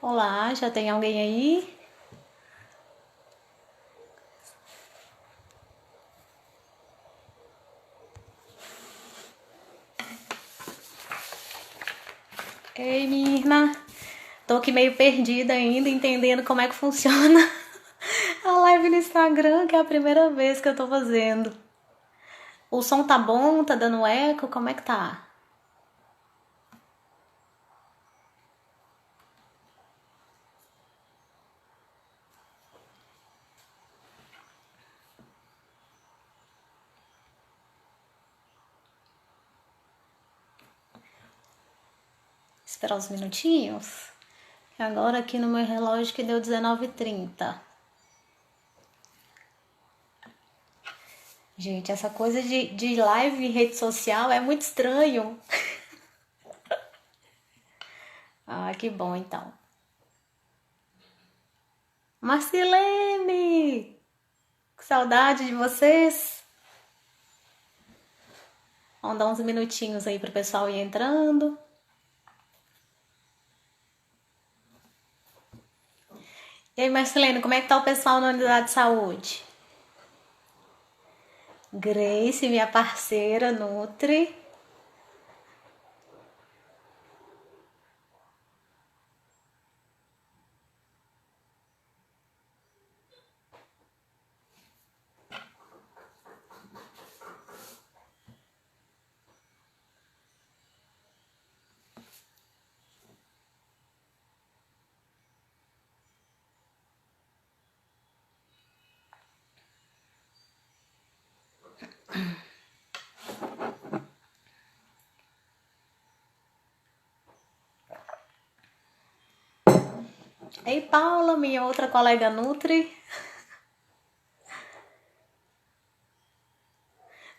Olá, já tem alguém aí? Ei, minha irmã. Tô aqui meio perdida ainda, entendendo como é que funciona a live no Instagram, que é a primeira vez que eu tô fazendo. O som tá bom? Tá dando eco? Como é que tá? Esperar uns minutinhos. Agora aqui no meu relógio que deu 19h30. Gente, essa coisa de live em rede social é muito estranho. Ah, que bom então. Marcilene! Que saudade de vocês! Vamos dar uns minutinhos aí pro pessoal ir entrando. E aí, Marcelene, como é que tá o pessoal na unidade de saúde? Grace, minha parceira Nutri. Ei, Paula, minha outra colega Nutri.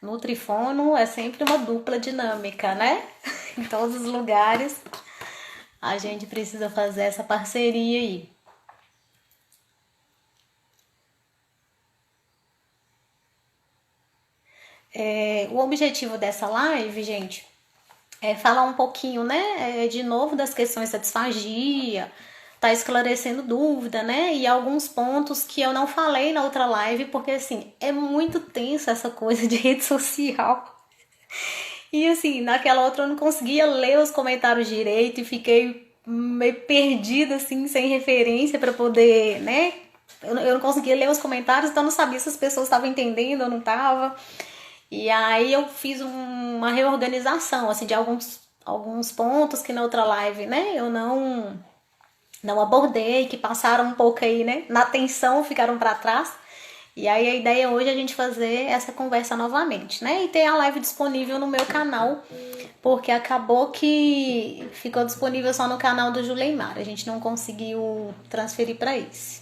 Nutrifono é sempre uma dupla dinâmica, né? Em todos os lugares a gente precisa fazer essa parceria aí. O objetivo dessa live, gente, é falar um pouquinho, né, de novo das questões da disfagia, tá esclarecendo dúvida, né, e alguns pontos que eu não falei na outra live, porque assim, é muito tenso essa coisa de rede social. E assim, naquela outra eu não conseguia ler os comentários direito e fiquei meio perdida, assim, sem referência para poder, né? Eu não conseguia ler os comentários, então eu não sabia se as pessoas estavam entendendo ou não estavam. E aí eu fiz uma reorganização, assim, de alguns pontos que na outra live, né, eu não abordei, que passaram um pouco aí, né, na tensão, ficaram para trás. E aí a ideia hoje é a gente fazer essa conversa novamente, né? E tem a live disponível no meu canal, porque acabou que ficou disponível só no canal do Juleimar. A gente não conseguiu transferir para esse.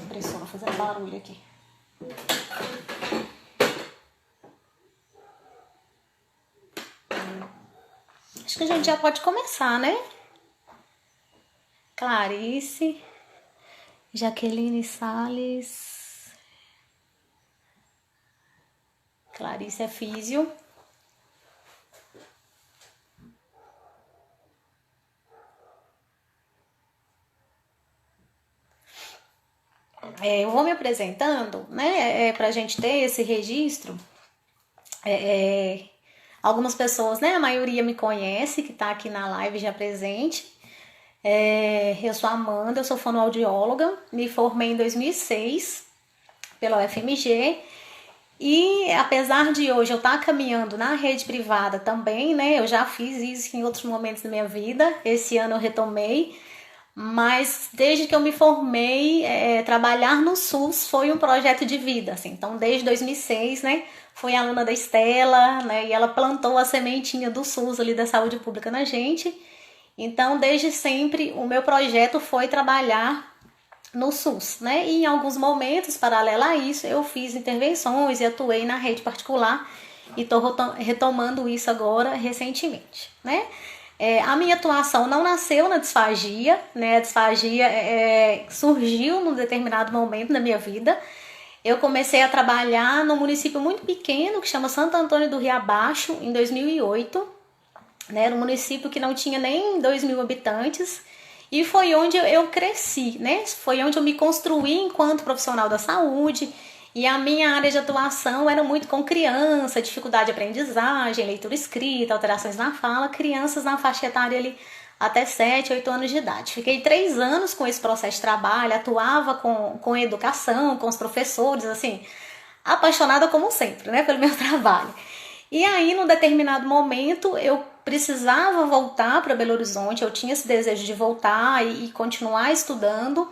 Impressora fazendo barulho aqui. Acho que a gente já pode começar, né? Clarice, Jaqueline Salles, Clarice é físio. Eu vou me apresentando, né, pra gente ter esse registro. Algumas pessoas, né, a maioria me conhece, que tá aqui na live já presente. Eu sou Amanda, eu sou fonoaudióloga, me formei em 2006 pela UFMG. E apesar de hoje eu estar caminhando na rede privada também, né? Eu já fiz isso em outros momentos da minha vida. Esse ano eu retomei. Mas desde que eu me formei, trabalhar no SUS foi um projeto de vida, assim. Então, desde 2006, né? Fui aluna da Estela, né? E ela plantou a sementinha do SUS ali da saúde pública na gente. Então, desde sempre, o meu projeto foi trabalhar no SUS, né? E em alguns momentos, paralelo a isso, eu fiz intervenções e atuei na rede particular e estou retomando isso agora recentemente, né? A minha atuação não nasceu na disfagia, né? A disfagia surgiu num determinado momento da minha vida. eu comecei a trabalhar num município muito pequeno que chama Santo Antônio do Riabaixo, em 2008. Né? Era um município que não tinha nem 2.000 habitantes. E foi onde eu cresci, né? Foi onde eu me construí enquanto profissional da saúde. E a minha área de atuação era muito com criança, dificuldade de aprendizagem, leitura escrita, alterações na fala, crianças na faixa etária ali até 7, 8 anos de idade. Fiquei 3 anos com esse processo de trabalho, atuava com educação, com os professores, assim, apaixonada como sempre, né, pelo meu trabalho. E aí, num determinado momento, eu precisava voltar para Belo Horizonte, eu tinha esse desejo de voltar e continuar estudando.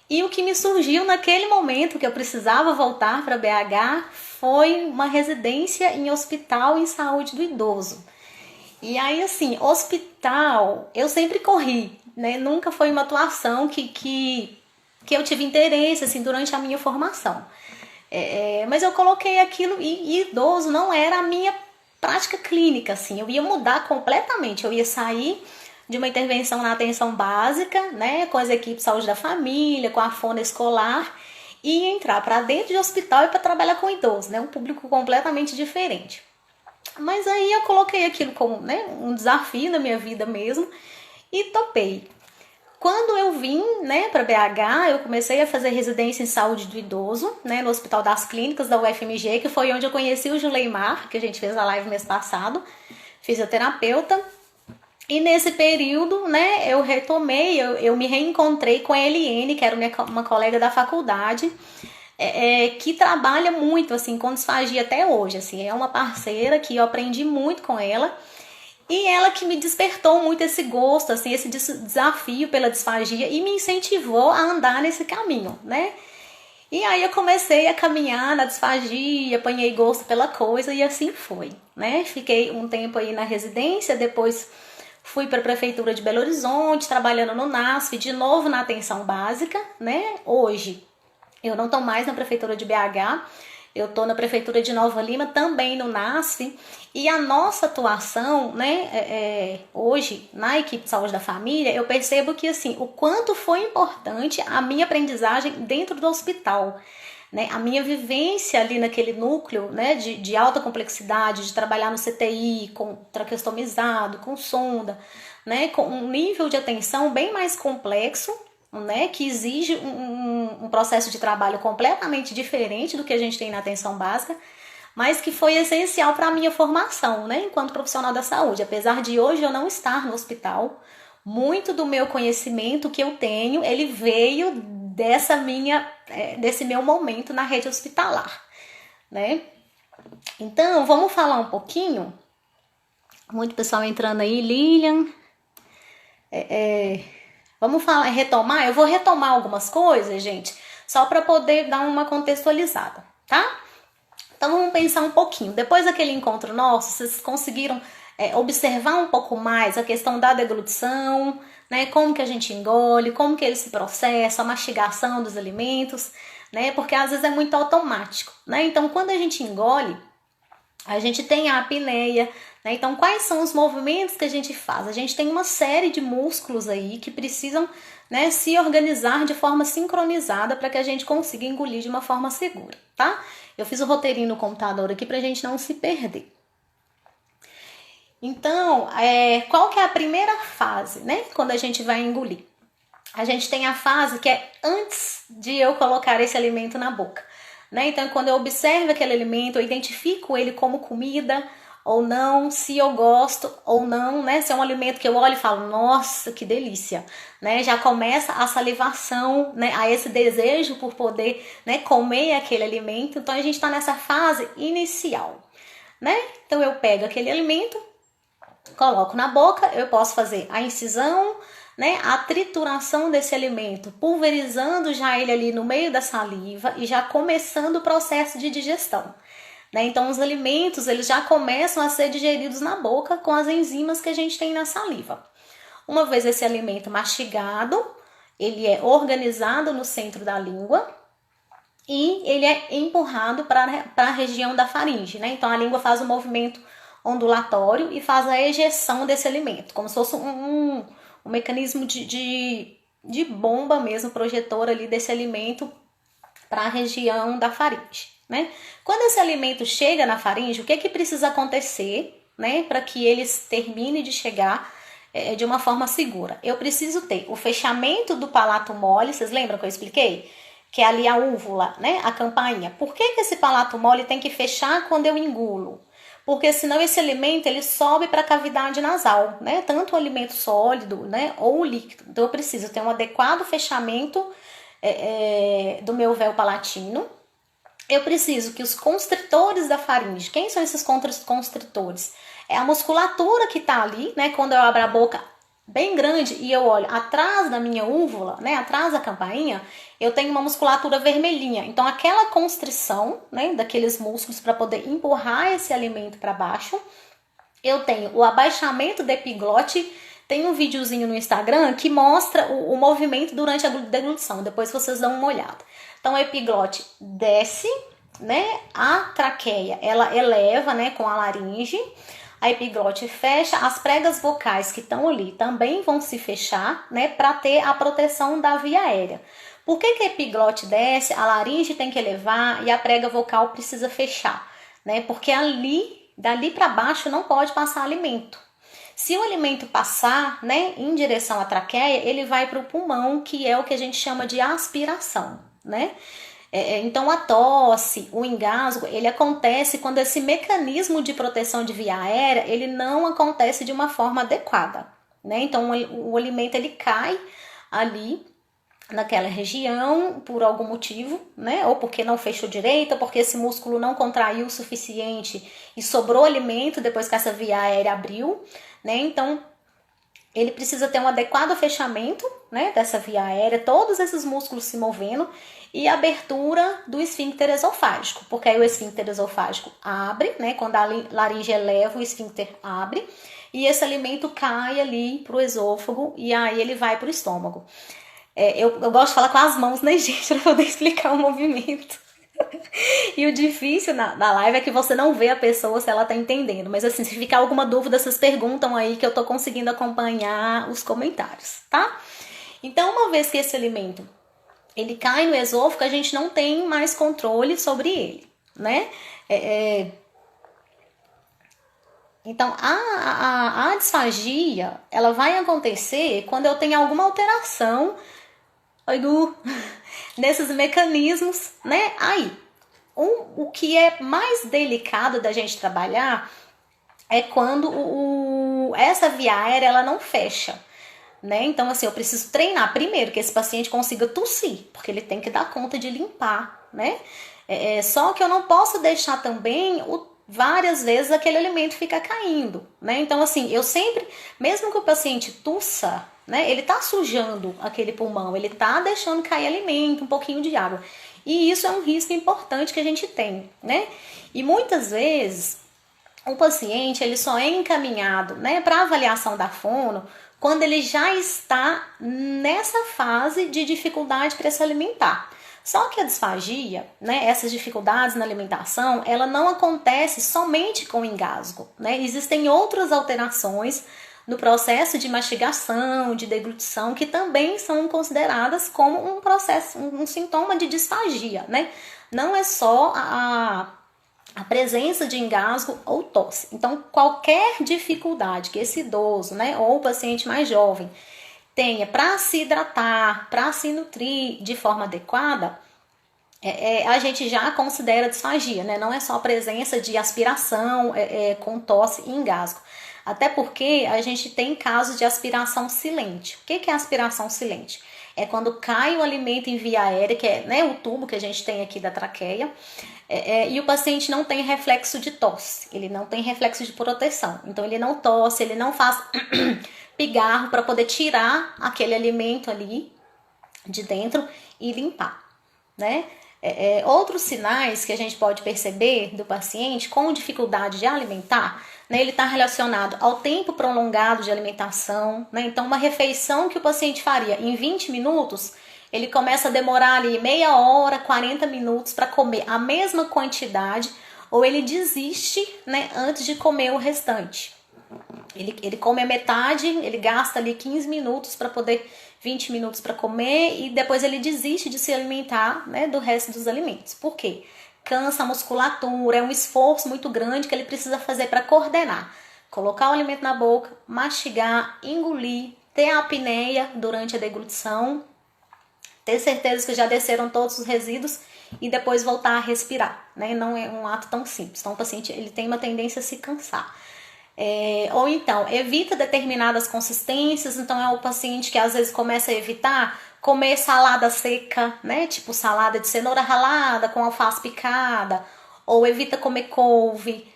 E o que me surgiu naquele momento que eu precisava voltar para BH foi uma residência em hospital em saúde do idoso. E aí, assim, hospital, eu sempre corri, né? Nunca foi uma atuação que eu tive interesse, assim, durante a minha formação. Mas eu coloquei aquilo e idoso não era a minha prática clínica, assim. Eu ia mudar completamente, eu ia sair de uma intervenção na atenção básica, né, com as equipes de saúde da família, com a fono escolar, e entrar para dentro de hospital e para trabalhar com idoso, né, um público completamente diferente. Mas aí eu coloquei aquilo como, né, um desafio na minha vida mesmo e topei. Quando eu vim, né, para BH, eu comecei a fazer residência em saúde do idoso, né, no Hospital das Clínicas da UFMG, que foi onde eu conheci o Juleimar, que a gente fez a live mês passado, fisioterapeuta. E nesse período, né, eu retomei, eu me reencontrei com a Eliene, que era uma colega da faculdade, que trabalha muito, assim, com disfagia até hoje, assim, é uma parceira que eu aprendi muito com ela, e ela que me despertou muito esse gosto, assim, esse desafio pela disfagia e me incentivou a andar nesse caminho, né? E aí eu comecei a caminhar na disfagia, apanhei gosto pela coisa e assim foi, né? Fiquei um tempo aí na residência, depois fui para a Prefeitura de Belo Horizonte, trabalhando no NASF, de novo na atenção básica, né? Hoje eu não estou mais na Prefeitura de BH, eu estou na Prefeitura de Nova Lima, também no NASF, e a nossa atuação, né, hoje, na equipe de saúde da família, eu percebo que, assim, o quanto foi importante a minha aprendizagem dentro do hospital, né, a minha vivência ali naquele núcleo, né, de alta complexidade, de trabalhar no CTI, com traqueostomizado, com sonda, né, com um nível de atenção bem mais complexo, né, que exige um processo de trabalho completamente diferente do que a gente tem na atenção básica, mas que foi essencial para a minha formação, né, enquanto profissional da saúde. Apesar de hoje eu não estar no hospital, muito do meu conhecimento que eu tenho, ele veio desse meu momento na rede hospitalar, né? Então, vamos falar um pouquinho. Muito pessoal entrando aí, Lilian. Vamos retomar? Eu vou retomar algumas coisas, gente, só para poder dar uma contextualizada, tá? Então vamos pensar um pouquinho. Depois daquele encontro nosso, vocês conseguiram observar um pouco mais a questão da deglutição, né? Como que a gente engole, como que ele se processa, a mastigação dos alimentos, né? Porque às vezes é muito automático, né? Então quando a gente engole, a gente tem a apneia, né? Então quais são os movimentos que a gente faz? A gente tem uma série de músculos aí que precisam, né, se organizar de forma sincronizada para que a gente consiga engolir de uma forma segura, tá? Eu fiz o roteirinho no computador aqui pra gente não se perder. Então, qual que é a primeira fase, né? Quando a gente vai engolir? A gente tem a fase que é antes de eu colocar esse alimento na boca, né? Então, quando eu observo aquele alimento, eu identifico ele como comida ou não, se eu gosto ou não, né? Se é um alimento que eu olho e falo, nossa, que delícia, né? Já começa a salivação, né? A esse desejo por poder, né, comer aquele alimento. Então a gente está nessa fase inicial, né? Então eu pego aquele alimento, coloco na boca, eu posso fazer a incisão, né, a trituração desse alimento, pulverizando já ele ali no meio da saliva e já começando o processo de digestão. Né? Então os alimentos eles já começam a ser digeridos na boca com as enzimas que a gente tem na saliva. Uma vez esse alimento mastigado, ele é organizado no centro da língua e ele é empurrado para a região da faringe. Né? Então a língua faz um movimento ondulatório e faz a ejeção desse alimento, como se fosse um mecanismo de bomba mesmo, projetor ali desse alimento para a região da faringe, né? Quando esse alimento chega na faringe, o que é que precisa acontecer, né, para que ele termine de chegar de uma forma segura? Eu preciso ter o fechamento do palato mole, vocês lembram que eu expliquei? Que é ali a úvula, né, a campainha. Por que esse palato mole tem que fechar quando eu engulo? Porque senão esse alimento ele sobe para a cavidade nasal, né? Tanto o alimento sólido, né, ou o líquido. Então eu preciso ter um adequado fechamento do meu véu palatino. Eu preciso que os constritores da faringe, quem são esses constritores? É a musculatura que tá ali, né? Quando eu abro a boca bem grande e eu olho atrás da minha úvula, né? Atrás da campainha, eu tenho uma musculatura vermelhinha. Então aquela constrição, né? Daqueles músculos para poder empurrar esse alimento para baixo. Eu tenho o abaixamento da epiglote. Tem um videozinho no Instagram que mostra o movimento durante a deglutição. Depois vocês dão uma olhada. Então, a epiglote desce, né? A traqueia, ela eleva, né? Com a laringe. A epiglote fecha. As pregas vocais que estão ali também vão se fechar, né? Para ter a proteção da via aérea. Por que a epiglote desce? A laringe tem que elevar e a prega vocal precisa fechar, né? Porque dali para baixo não pode passar alimento. Se o alimento passar, né, em direção à traqueia, ele vai para o pulmão, que é o que a gente chama de aspiração, né? Então a tosse, o engasgo, ele acontece quando esse mecanismo de proteção de via aérea, ele não acontece de uma forma adequada, né? Então o alimento ele cai ali naquela região por algum motivo, né? Ou porque não fechou direito, ou porque esse músculo não contraiu o suficiente e sobrou alimento depois que essa via aérea abriu, né? Então ele precisa ter um adequado fechamento, né, dessa via aérea, todos esses músculos se movendo e abertura do esfíncter esofágico, porque aí o esfíncter esofágico abre, né, quando a laringe eleva, o esfíncter abre e esse alimento cai ali pro esôfago e aí ele vai pro estômago. Eu gosto de falar com as mãos, né, gente, para poder explicar o movimento. E o difícil na live é que você não vê a pessoa se ela tá entendendo. Mas assim, se ficar alguma dúvida, vocês perguntam aí que eu tô conseguindo acompanhar os comentários, tá? Então, uma vez que esse alimento ele cai no esôfago, a gente não tem mais controle sobre ele, né? Então, a disfagia, ela vai acontecer quando eu tenho alguma alteração nesses mecanismos, né? Aí, o que é mais delicado da gente trabalhar é quando essa via aérea ela não fecha, né? Então, assim, eu preciso treinar primeiro que esse paciente consiga tossir, porque ele tem que dar conta de limpar, né? Só que eu não posso deixar também várias vezes aquele alimento ficar caindo, né? Então, assim, eu sempre, mesmo que o paciente tussa, né? Ele tá sujando aquele pulmão, ele tá deixando cair alimento, um pouquinho de água. E isso é um risco importante que a gente tem, né? E muitas vezes o paciente ele só é encaminhado, né, para avaliação da fono quando ele já está nessa fase de dificuldade para se alimentar. Só que a disfagia, né, essas dificuldades na alimentação, ela não acontece somente com o engasgo, né? Existem outras alterações no processo de mastigação, de deglutição, que também são consideradas como um processo, um sintoma de disfagia, né? Não é só a presença de engasgo ou tosse. Então, qualquer dificuldade que esse idoso, né, ou o paciente mais jovem tenha para se hidratar, para se nutrir de forma adequada, a gente já considera disfagia, né? Não é só a presença de aspiração com tosse e engasgo. Até porque a gente tem casos de aspiração silente. O que é aspiração silente? É quando cai o alimento em via aérea, que é, né, o tubo que a gente tem aqui da traqueia, e o paciente não tem reflexo de tosse, ele não tem reflexo de proteção. Então ele não tosse, ele não faz pigarro para poder tirar aquele alimento ali de dentro e limpar, né? Outros sinais que a gente pode perceber do paciente com dificuldade de alimentar, né, ele está relacionado ao tempo prolongado de alimentação, né? Então uma refeição que o paciente faria em 20 minutos, ele começa a demorar ali meia hora, 40 minutos para comer a mesma quantidade, ou ele desiste, né, antes de comer o restante. Ele come a metade, ele gasta ali 15 minutos para poder 20 minutos para comer e depois ele desiste de se alimentar, né, do resto dos alimentos. Por quê? Cansa a musculatura, é um esforço muito grande que ele precisa fazer para coordenar. Colocar o alimento na boca, mastigar, engolir, ter a apneia durante a deglutição, ter certeza que já desceram todos os resíduos e depois voltar a respirar, né? Não é um ato tão simples. Então o paciente ele tem uma tendência a se cansar. Ou então, evita determinadas consistências, então é o paciente que às vezes começa a evitar comer salada seca, né? Tipo salada de cenoura ralada com alface picada, ou evita comer couve,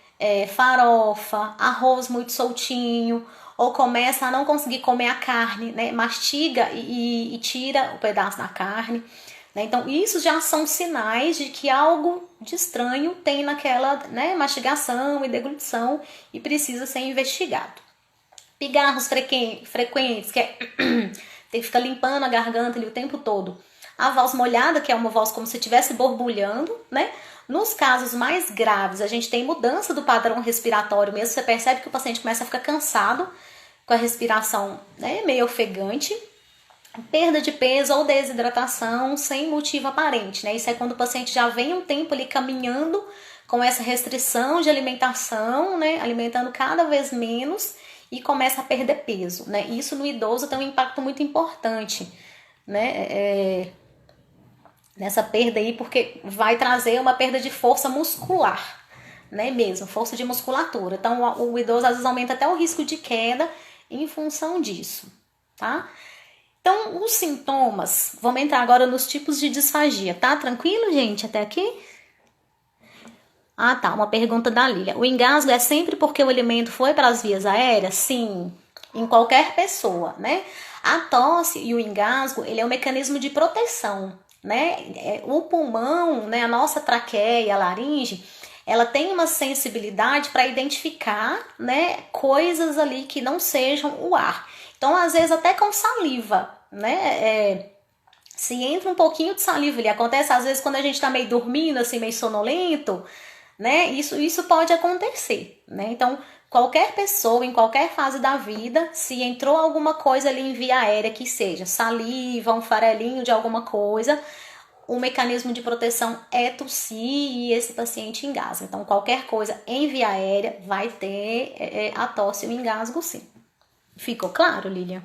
farofa, arroz muito soltinho, ou começa a não conseguir comer a carne, né? Mastiga e tira o pedaço da carne. Né? Então, isso já são sinais de que algo de estranho tem naquela, né, mastigação e deglutição e precisa ser investigado. Pigarros frequentes, que é tem que ficar limpando a garganta ali o tempo todo. A voz molhada, que é uma voz como se estivesse borbulhando, né? Nos casos mais graves, a gente tem mudança do padrão respiratório mesmo. Você percebe que o paciente começa a ficar cansado com a respiração, né, meio ofegante. Perda de peso ou desidratação sem motivo aparente, né? Isso é quando o paciente já vem um tempo ali caminhando com essa restrição de alimentação, né? Alimentando cada vez menos e começa a perder peso, né? Isso no idoso tem um impacto muito importante, né? Nessa perda aí, porque vai trazer uma perda de força muscular, né? Mesmo, força de musculatura. Então, o idoso às vezes aumenta até o risco de queda em função disso, tá? Então, os sintomas, vamos entrar agora nos tipos de disfagia, tá? Tranquilo, gente, até aqui? Ah, tá, uma pergunta da Lília. O engasgo é sempre porque o alimento foi para as vias aéreas? Sim, em qualquer pessoa, né? A tosse e o engasgo, ele é um mecanismo de proteção, né? O pulmão, né, a nossa traqueia, a laringe, ela tem uma sensibilidade para identificar, né, coisas ali que não sejam o ar. Então, às vezes, até com saliva, né? Se entra um pouquinho de saliva ali, acontece às vezes quando a gente tá meio dormindo, assim, meio sonolento, né? Isso pode acontecer, né? Então, qualquer pessoa, em qualquer fase da vida, se entrou alguma coisa ali em via aérea, que seja saliva, um farelinho de alguma coisa, o mecanismo de proteção é tossir e esse paciente engasga. Então, qualquer coisa em via aérea vai ter a tosse e o engasgo, sim. Ficou claro, Lilian?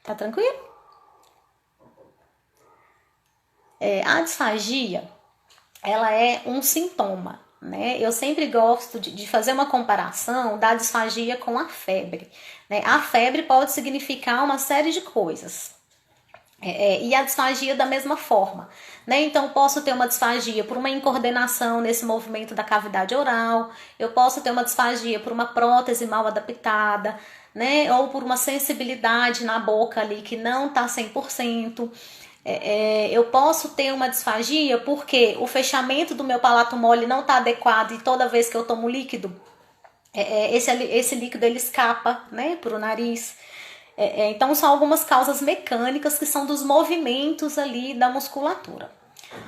Tá tranquilo? A disfagia, ela é um sintoma, né? Eu sempre gosto de fazer uma comparação da disfagia com a febre, né? A febre pode significar uma série de coisas. E a disfagia da mesma forma, né? Então, posso ter uma disfagia por uma incoordenação nesse movimento da cavidade oral, eu posso ter uma disfagia por uma prótese mal adaptada, né? Ou por uma sensibilidade na boca ali que não tá 100%. Eu posso ter uma disfagia porque o fechamento do meu palato mole não tá adequado e toda vez que eu tomo líquido, esse líquido ele escapa, né, pro nariz. Então, são algumas causas mecânicas que são dos movimentos ali da musculatura.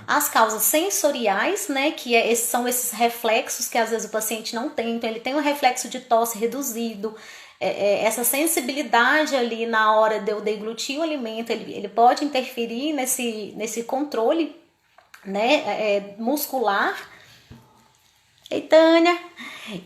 As causas sensoriais, né, que são esses reflexos que às vezes o paciente não tem. Então, ele tem um reflexo de tosse reduzido, essa sensibilidade ali na hora de eu deglutir o alimento, ele pode interferir nesse controle, né, muscular. Ei, Tânia!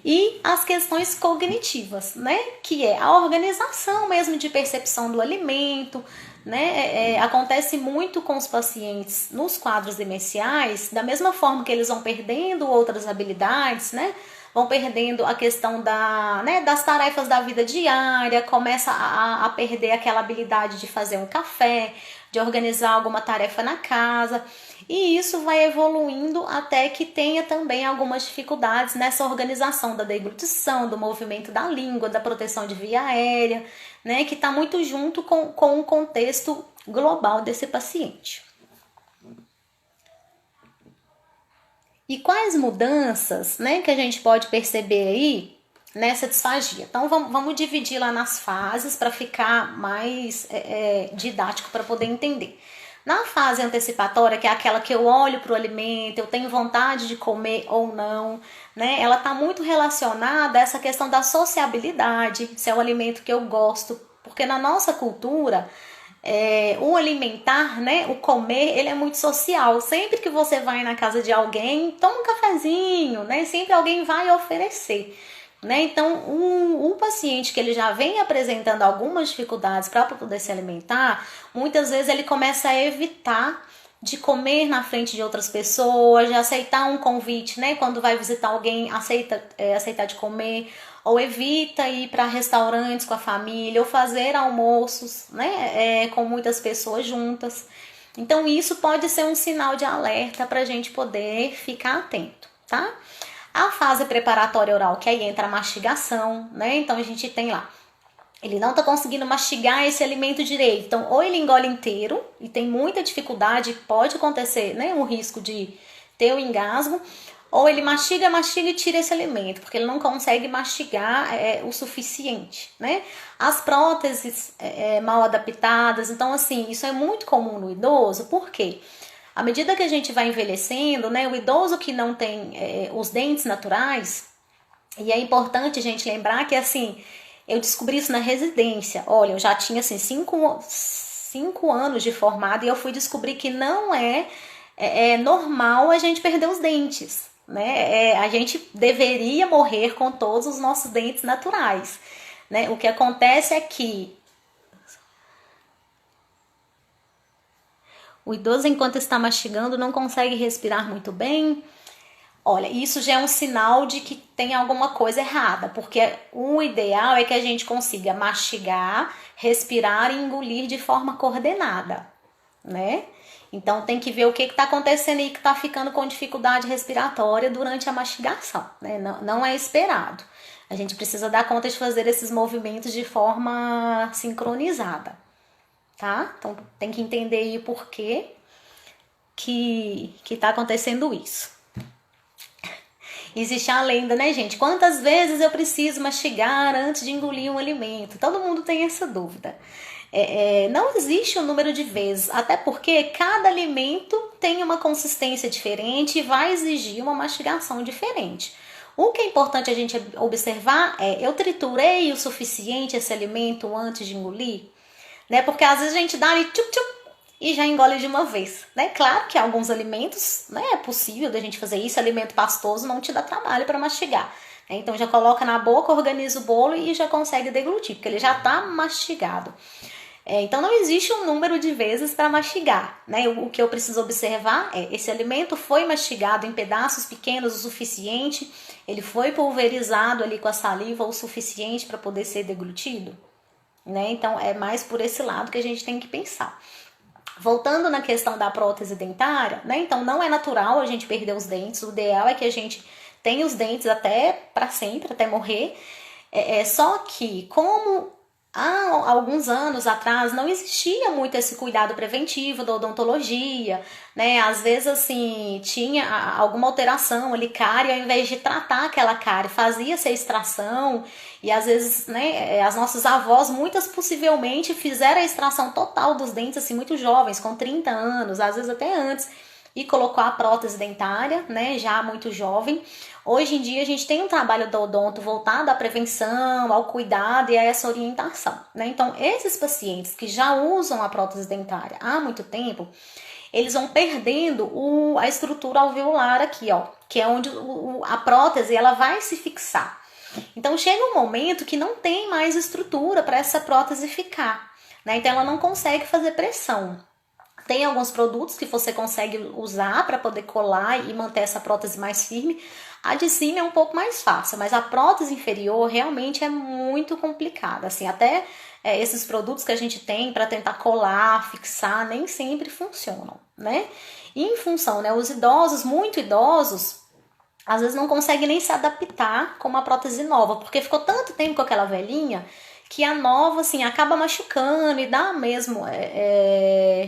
E as questões cognitivas, né? Que é a organização mesmo de percepção do alimento, né? Acontece muito com os pacientes nos quadros demenciais, da mesma forma que eles vão perdendo outras habilidades, né? Vão perdendo a questão das tarefas da vida diária, começa a perder aquela habilidade de fazer um café, de organizar alguma tarefa na casa. E isso vai evoluindo até que tenha também algumas dificuldades nessa organização da deglutição, do movimento da língua, da proteção de via aérea, né, que está muito junto com o contexto global desse paciente. E quais mudanças, né, que a gente pode perceber aí nessa disfagia? Então, vamos dividir lá nas fases para ficar mais didático para poder entender. Na fase antecipatória, que é aquela que eu olho para o alimento, eu tenho vontade de comer ou não, né? Ela está muito relacionada a essa questão da sociabilidade, se é um alimento que eu gosto, porque na nossa cultura, o alimentar, né, o comer, ele é muito social. Sempre que você vai na casa de alguém, toma um cafezinho, né? Sempre alguém vai oferecer. Né? Então, o paciente que ele já vem apresentando algumas dificuldades para poder se alimentar, muitas vezes ele começa a evitar de comer na frente de outras pessoas, de aceitar um convite, né? Quando vai visitar alguém, aceitar de comer, ou evita ir para restaurantes com a família, ou fazer almoços, né? Com muitas pessoas juntas. Então, isso pode ser um sinal de alerta para a gente poder ficar atento, tá? A fase preparatória oral, que aí entra a mastigação, né? Então a gente tem lá, ele não tá conseguindo mastigar esse alimento direito. Então, ou ele engole inteiro e tem muita dificuldade, pode acontecer, né? Um risco de ter um engasgo, ou ele mastiga e tira esse alimento, porque ele não consegue mastigar o suficiente, né? As próteses mal adaptadas, então assim, isso é muito comum no idoso, por quê? À medida que a gente vai envelhecendo, né, o idoso que não tem os dentes naturais, e é importante a gente lembrar que, assim, eu descobri isso na residência. Olha, eu já tinha, assim, cinco anos de formada e eu fui descobrir que não é normal a gente perder os dentes, né? A gente deveria morrer com todos os nossos dentes naturais, né? O que acontece é que o idoso, enquanto está mastigando, não consegue respirar muito bem. Olha, isso já é um sinal de que tem alguma coisa errada, porque o ideal é que a gente consiga mastigar, respirar e engolir de forma coordenada, né? Então tem que ver o que está acontecendo aí que está ficando com dificuldade respiratória durante a mastigação, né? Não é esperado. A gente precisa dar conta de fazer esses movimentos de forma sincronizada, tá? Então tem que entender aí por que tá acontecendo isso. Existe a lenda, né, gente? Quantas vezes eu preciso mastigar antes de engolir um alimento? Todo mundo tem essa dúvida. Não existe um número de vezes, até porque cada alimento tem uma consistência diferente e vai exigir uma mastigação diferente. O que é importante a gente observar eu triturei o suficiente esse alimento antes de engolir? Né? Porque às vezes a gente dá ali tchup-tchup e já engole de uma vez, né? Claro que alguns alimentos, né, é possível da gente fazer isso, alimento pastoso não te dá trabalho para mastigar. Né? Então já coloca na boca, organiza o bolo e já consegue deglutir, porque ele já está mastigado. Então não existe um número de vezes para mastigar, né? O que eu preciso observar esse alimento foi mastigado em pedaços pequenos o suficiente, ele foi pulverizado ali com a saliva o suficiente para poder ser deglutido, né? Então é mais por esse lado que a gente tem que pensar. Voltando na questão da prótese dentária, né? Então não é natural a gente perder os dentes, o ideal é que a gente tenha os dentes até para sempre, até morrer. Só que como há alguns anos atrás não existia muito esse cuidado preventivo da odontologia, né? Às vezes assim tinha alguma alteração ali, cárie, ao invés de tratar aquela cárie, fazia-se a extração e às vezes, né, as nossas avós, muitas possivelmente fizeram a extração total dos dentes assim muito jovens, com 30 anos, às vezes até antes, e colocou a prótese dentária, né, já muito jovem. Hoje em dia a gente tem um trabalho do odonto voltado à prevenção, ao cuidado e a essa orientação, né? Então, esses pacientes que já usam a prótese dentária há muito tempo, eles vão perdendo a estrutura alveolar aqui, ó, que é onde a prótese ela vai se fixar. Então, chega um momento que não tem mais estrutura para essa prótese ficar, né? Então, ela não consegue fazer pressão. Tem alguns produtos que você consegue usar para poder colar e manter essa prótese mais firme. A de cima é um pouco mais fácil, mas a prótese inferior realmente é muito complicada. Assim, até esses produtos que a gente tem para tentar colar, fixar, nem sempre funcionam, né? E em função, né, os idosos, muito idosos, às vezes não conseguem nem se adaptar com uma prótese nova, porque ficou tanto tempo com aquela velhinha que a nova, assim, acaba machucando e dá mesmo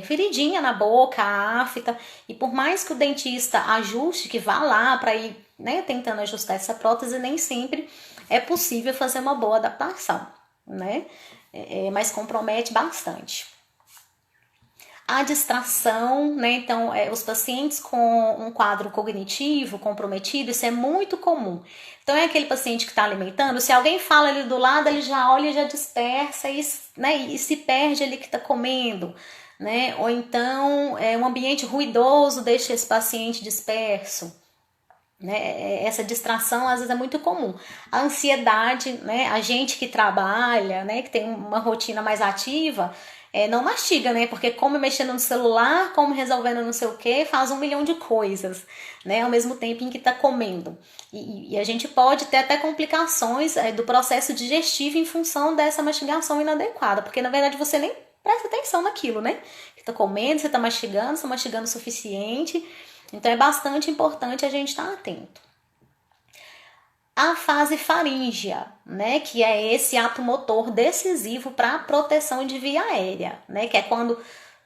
feridinha na boca, afta. E por mais que o dentista ajuste, que vá lá para ir, né, tentando ajustar essa prótese, nem sempre é possível fazer uma boa adaptação, né? Mas compromete bastante. a distração, né? Então, os pacientes com um quadro cognitivo comprometido, isso é muito comum. Então, é aquele paciente que está alimentando, se alguém fala ali do lado, ele já olha e já dispersa e, né, e se perde ali que está comendo, né? Ou então, um ambiente ruidoso deixa esse paciente disperso. Né? Essa distração às vezes é muito comum. A ansiedade, né? A gente que trabalha, né? Que tem uma rotina mais ativa, não mastiga, né? Porque come mexendo no celular, come resolvendo não sei o que, faz 1 milhão de coisas, né? Ao mesmo tempo em que está comendo. E a gente pode ter até complicações do processo digestivo em função dessa mastigação inadequada, porque na verdade você nem presta atenção naquilo, né? Você está comendo, você está mastigando o suficiente. Então é bastante importante a gente estar atento. A fase faríngea, né, que é esse ato motor decisivo para a proteção de via aérea, né, que é quando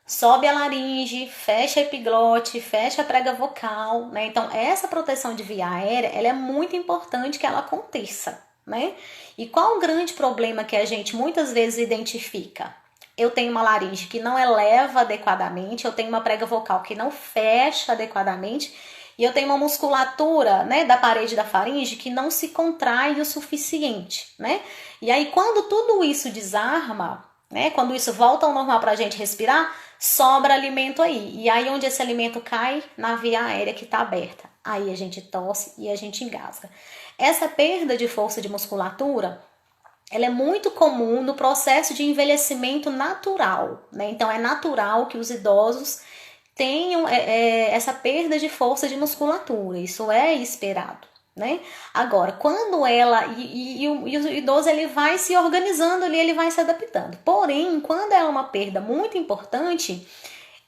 sobe a laringe, fecha a epiglote, fecha a prega vocal, né? Então essa proteção de via aérea, ela é muito importante que ela aconteça, né? E qual o grande problema que a gente muitas vezes identifica? Eu tenho uma laringe que não eleva adequadamente, eu tenho uma prega vocal que não fecha adequadamente e eu tenho uma musculatura, né, da parede da faringe que não se contrai o suficiente, né? E aí quando tudo isso desarma, né, quando isso volta ao normal para a gente respirar, sobra alimento aí. E aí onde esse alimento cai? Na via aérea que está aberta. Aí a gente tosse e a gente engasga. Essa perda de força de musculatura, ela é muito comum no processo de envelhecimento natural, né? Então é natural que os idosos tenham essa perda de força de musculatura, isso é esperado, né? Agora, quando ela e o idoso ele vai se organizando ali, ele vai se adaptando. Porém, quando é uma perda muito importante,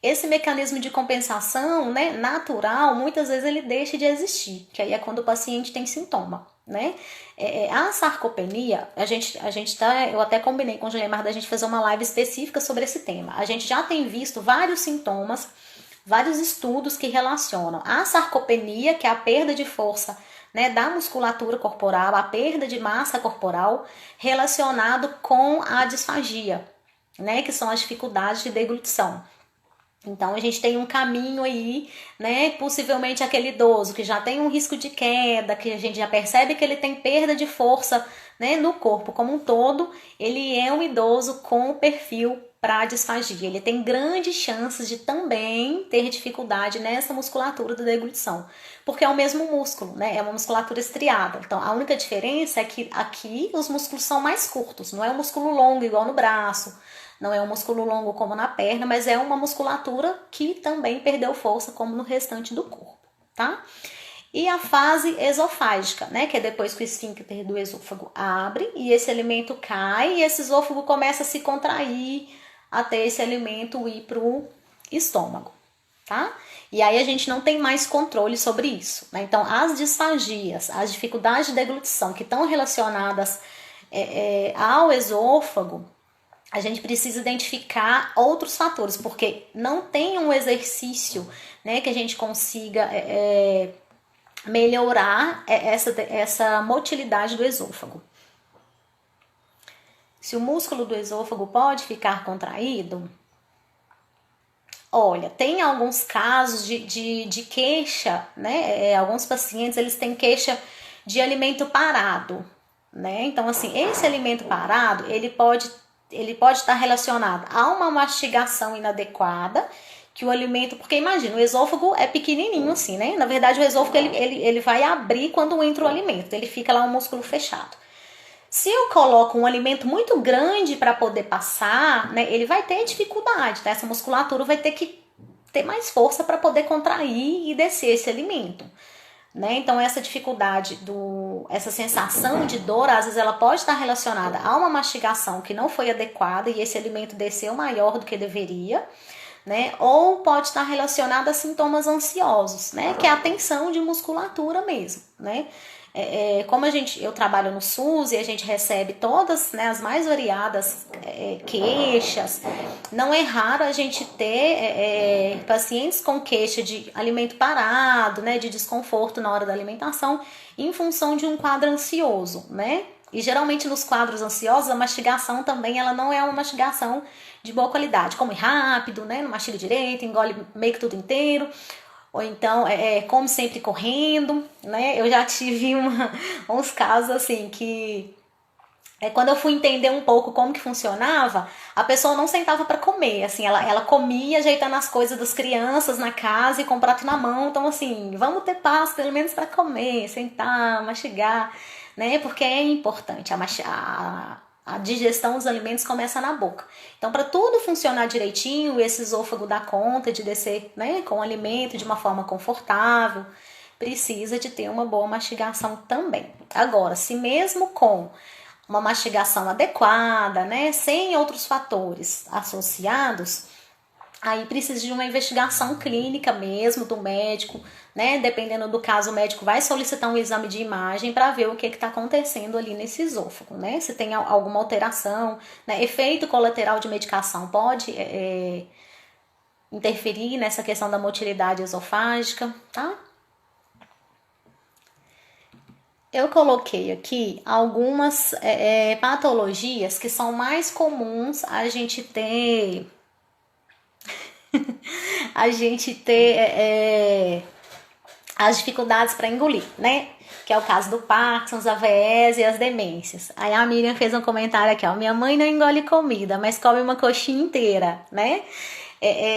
esse mecanismo de compensação, né, natural, muitas vezes ele deixa de existir, que aí é quando o paciente tem sintoma, né? A sarcopenia, eu até combinei com o Juliemar da gente fazer uma live específica sobre esse tema. A gente já tem visto vários sintomas, vários estudos que relacionam a sarcopenia, que é a perda de força, né, da musculatura corporal, a perda de massa corporal, relacionado com a disfagia, né, que são as dificuldades de deglutição. Então a gente tem um caminho aí, né? Possivelmente aquele idoso que já tem um risco de queda, que a gente já percebe que ele tem perda de força, né, no corpo como um todo, ele é um idoso com perfil para disfagia. Ele tem grandes chances de também ter dificuldade nessa musculatura da deglutição, porque é o mesmo músculo, né? É uma musculatura estriada. Então a única diferença é que aqui os músculos são mais curtos, não é um músculo longo igual no braço. Não é um músculo longo como na perna, mas é uma musculatura que também perdeu força como no restante do corpo, tá? E a fase esofágica, né? Que é depois que o esfíncter do esôfago abre e esse alimento cai e esse esôfago começa a se contrair até esse alimento ir pro estômago, tá? E aí a gente não tem mais controle sobre isso, né? Então as disfagias, as dificuldades de deglutição que estão relacionadas ao esôfago, a gente precisa identificar outros fatores, porque não tem um exercício, né, que a gente consiga melhorar essa motilidade do esôfago. Se o músculo do esôfago pode ficar contraído, olha, tem alguns casos de queixa, né? Alguns pacientes eles têm queixa de alimento parado, né? Então, assim, esse alimento parado, ele pode estar relacionado a uma mastigação inadequada, que o alimento, porque imagina, o esôfago é pequenininho assim, né? Na verdade, o esôfago ele vai abrir quando entra o alimento, ele fica lá um músculo fechado. Se eu coloco um alimento muito grande para poder passar, né, ele vai ter dificuldade, tá? Essa musculatura vai ter que ter mais força para poder contrair e descer esse alimento. Né? Então essa dificuldade, essa sensação de dor, às vezes ela pode estar relacionada a uma mastigação que não foi adequada e esse alimento desceu maior do que deveria, né? Ou pode estar relacionada a sintomas ansiosos, né? Que é a tensão de musculatura mesmo, né? como eu trabalho no SUS e a gente recebe todas, né, as mais variadas queixas, não é raro a gente ter pacientes com queixa de alimento parado, né, de desconforto na hora da alimentação, em função de um quadro ansioso, né? E geralmente nos quadros ansiosos a mastigação também ela não é uma mastigação de boa qualidade, come rápido, né, não mastiga direito, engole meio que tudo inteiro. Ou então, come sempre correndo, né? Eu já tive uns casos assim que quando eu fui entender um pouco como que funcionava, a pessoa não sentava para comer, assim, ela comia ajeitando as coisas das crianças na casa e com o prato na mão, então assim, vamos ter paz pelo menos para comer, sentar, mastigar, né? Porque é importante, a digestão dos alimentos começa na boca. Então, para tudo funcionar direitinho, esse esôfago dá conta de descer, né, com o alimento de uma forma confortável, precisa de ter uma boa mastigação também. Agora, se mesmo com uma mastigação adequada, né, sem outros fatores associados, aí precisa de uma investigação clínica mesmo do médico, né? Dependendo do caso, o médico vai solicitar um exame de imagem para ver o que está acontecendo ali nesse esôfago, né? Se tem alguma alteração, né? Efeito colateral de medicação pode interferir nessa questão da motilidade esofágica, tá? Eu coloquei aqui algumas patologias que são mais comuns a gente ter as dificuldades para engolir, né? Que é o caso do Parkinson, a AVS e as demências. Aí a Miriam fez um comentário aqui, ó. Minha mãe não engole comida, mas come uma coxinha inteira, né?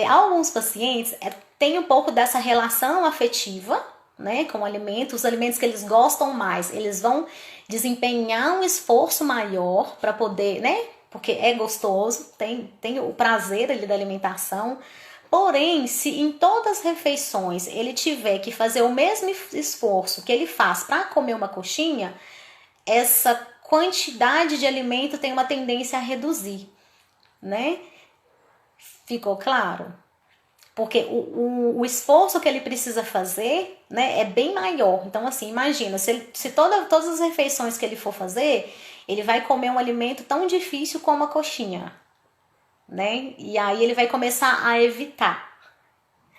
Alguns pacientes têm um pouco dessa relação afetiva, né, com o alimento. Os alimentos que eles gostam mais, eles vão desempenhar um esforço maior para poder, né? Porque é gostoso, tem o prazer ali da alimentação. Porém, se em todas as refeições ele tiver que fazer o mesmo esforço que ele faz para comer uma coxinha, essa quantidade de alimento tem uma tendência a reduzir, né? Ficou claro? Porque o esforço que ele precisa fazer, né, é bem maior. Então, assim, imagina, se todas as refeições que ele for fazer, ele vai comer um alimento tão difícil como a coxinha, né? E aí ele vai começar a evitar.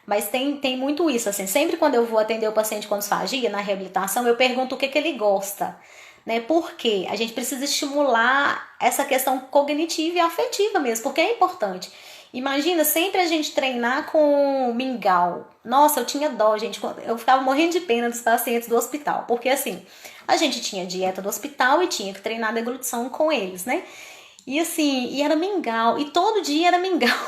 Mas tem muito isso, assim, sempre quando eu vou atender o paciente com disfagia, na reabilitação, eu pergunto o que ele gosta, né? Por quê? A gente precisa estimular essa questão cognitiva e afetiva mesmo, porque é importante. Imagina sempre a gente treinar com mingau. Nossa, eu tinha dó, gente. Eu ficava morrendo de pena dos pacientes do hospital. Porque assim, a gente tinha dieta do hospital e tinha que treinar a deglutição com eles, né? E assim, e era mingau. E todo dia era mingau.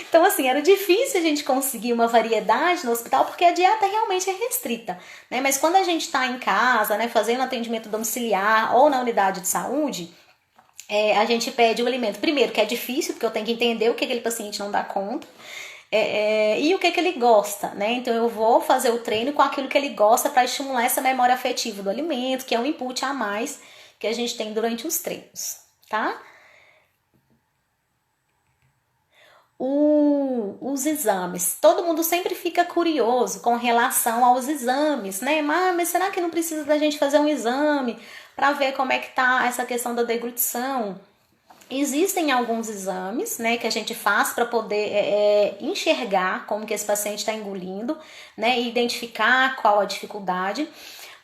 Então assim, era difícil a gente conseguir uma variedade no hospital porque a dieta realmente é restrita, né? Mas quando a gente tá em casa, né, fazendo atendimento domiciliar ou na unidade de saúde, a gente pede o alimento, primeiro, que é difícil, porque eu tenho que entender o que aquele paciente não dá conta, e o que ele gosta, né? Então eu vou fazer o treino com aquilo que ele gosta para estimular essa memória afetiva do alimento, que é um input a mais que a gente tem durante os treinos, tá? Os exames. Todo mundo sempre fica curioso com relação aos exames, né? Mas será que não precisa da gente fazer um exame para ver como é que tá essa questão da deglutição? Existem alguns exames, né, que a gente faz para poder enxergar como que esse paciente está engolindo, né, e identificar qual a dificuldade.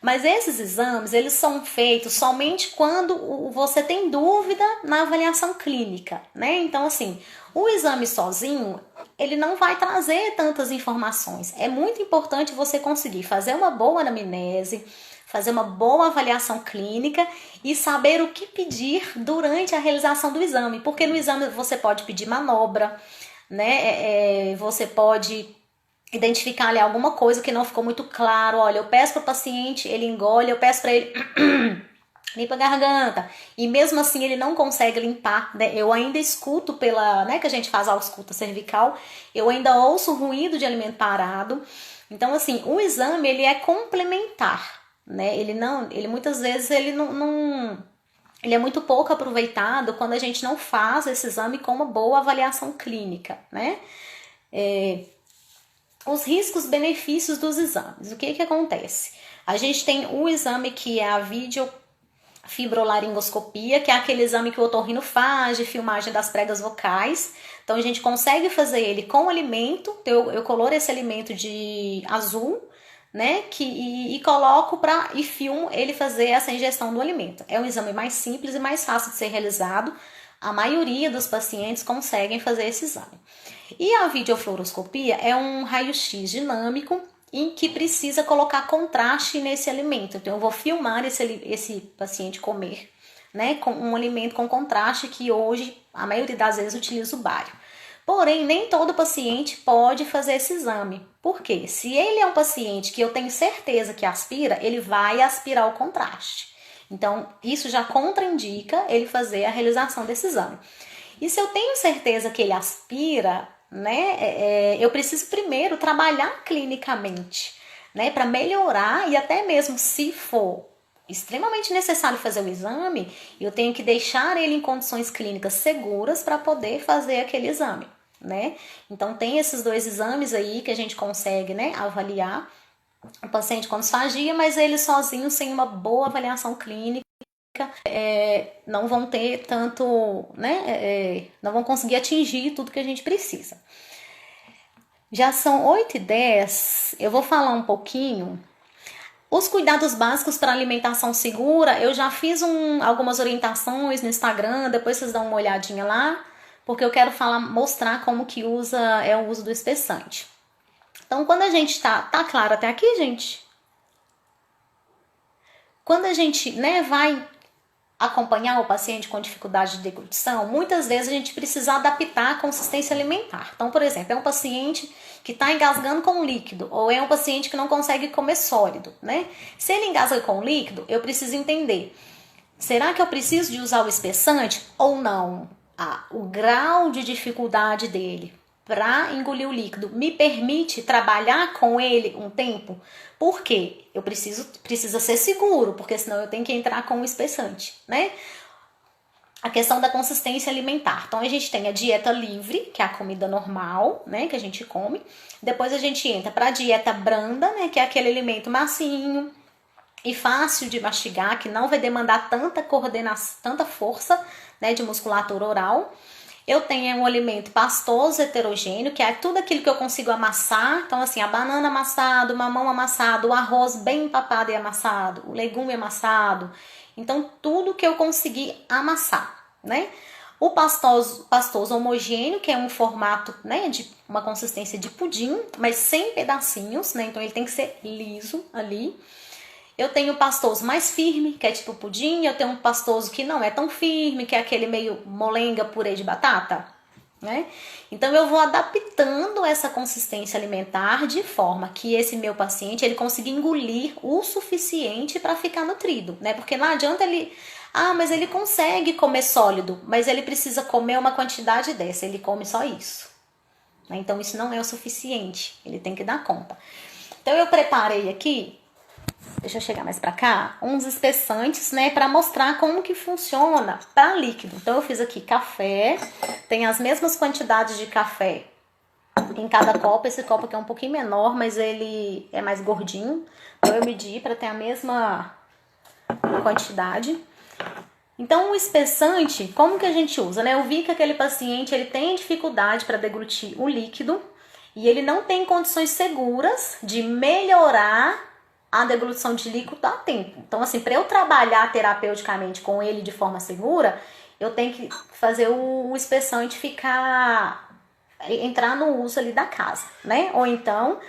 Mas esses exames, eles são feitos somente quando você tem dúvida na avaliação clínica, né? Então, assim, o exame sozinho, ele não vai trazer tantas informações. É muito importante você conseguir fazer uma boa anamnese, fazer uma boa avaliação clínica e saber o que pedir durante a realização do exame. Porque no exame você pode pedir manobra, né? Você pode identificar ali alguma coisa que não ficou muito claro. Olha, eu peço para o paciente, ele engole, eu peço para ele limpa a garganta, e mesmo assim ele não consegue limpar, né? Eu ainda escuto pela, né, que a gente faz a ausculta cervical, eu ainda ouço ruído de alimento parado. Então, assim, o exame, ele é complementar, né? Ele muitas vezes, ele ele é muito pouco aproveitado quando a gente não faz esse exame com uma boa avaliação clínica, né? Os riscos, benefícios dos exames. O que acontece? A gente tem o exame que é a videofibrolaringoscopia, que é aquele exame que o otorrino faz de filmagem das pregas vocais. Então a gente consegue fazer ele com alimento, eu coloro esse alimento de azul, né, e coloco e filmo ele fazer essa ingestão do alimento. É um exame mais simples e mais fácil de ser realizado. A maioria dos pacientes conseguem fazer esse exame. E a videofluoroscopia é um raio-x dinâmico em que precisa colocar contraste nesse alimento. Então eu vou filmar esse paciente comer, né, com um alimento com contraste, que hoje a maioria das vezes utiliza o bário. Porém, nem todo paciente pode fazer esse exame. Por quê? Se ele é um paciente que eu tenho certeza que aspira, ele vai aspirar o contraste. Então, isso já contraindica ele fazer a realização desse exame. E se eu tenho certeza que ele aspira, né, eu preciso primeiro trabalhar clinicamente, né, para melhorar, e até mesmo se for extremamente necessário fazer o exame, eu tenho que deixar ele em condições clínicas seguras para poder fazer aquele exame, né? Então tem esses dois exames aí que a gente consegue, né, avaliar o paciente com disfagia, mas eles sozinhos, sem uma boa avaliação clínica, não vão ter tanto, né, não vão conseguir atingir tudo que a gente precisa. Já são 8h10, eu vou falar um pouquinho. Os cuidados básicos para alimentação segura, eu já fiz algumas orientações no Instagram, depois vocês dão uma olhadinha lá, porque eu quero mostrar como que o uso do espessante. Então, quando a gente tá claro até aqui, gente? Quando a gente, né, vai acompanhar o paciente com dificuldade de deglutição, muitas vezes a gente precisa adaptar a consistência alimentar. Então, por exemplo, é um paciente que está engasgando com líquido, ou é um paciente que não consegue comer sólido, né? Se ele engasga com líquido, eu preciso entender, será que eu preciso de usar o espessante ou não? O grau de dificuldade dele para engolir o líquido me permite trabalhar com ele um tempo? Por quê? Precisa ser seguro, porque senão eu tenho que entrar com o espessante, né? A questão da consistência alimentar. Então, a gente tem a dieta livre, que é a comida normal, né, que a gente come. Depois a gente entra para a dieta branda, né, que é aquele alimento macinho e fácil de mastigar, que não vai demandar tanta coordenação, tanta força, né, de musculatura oral. Eu tenho um alimento pastoso, heterogêneo, que é tudo aquilo que eu consigo amassar. Então, assim, a banana amassada, o mamão amassado, o arroz bem empapado e amassado, o legume amassado. Então, tudo que eu conseguir amassar, né? O pastoso homogêneo, que é um formato, né, de uma consistência de pudim, mas sem pedacinhos, né? Então, ele tem que ser liso ali. Eu tenho o pastoso mais firme, que é tipo pudim. Eu tenho um pastoso que não é tão firme, que é aquele meio molenga, purê de batata, né? Então eu vou adaptando essa consistência alimentar de forma que esse meu paciente ele consiga engolir o suficiente para ficar nutrido, né? Porque não adianta mas ele consegue comer sólido, mas ele precisa comer uma quantidade dessa, ele come só isso, né? Então isso não é o suficiente, ele tem que dar conta. Então eu preparei aqui, deixa eu chegar mais pra cá, uns espessantes, né, pra mostrar como que funciona para líquido. Então eu fiz aqui café, tem as mesmas quantidades de café em cada copo. Esse copo aqui é um pouquinho menor, mas ele é mais gordinho. Então eu medi para ter a mesma quantidade. Então o espessante, como que a gente usa, né? Eu vi que aquele paciente, ele tem dificuldade para deglutir o líquido e ele não tem condições seguras de melhorar a deglutição de líquido a tempo. Então, assim, para eu trabalhar terapeuticamente com ele de forma segura, eu tenho que fazer o espessante entrar no uso ali da casa, né? Ou então,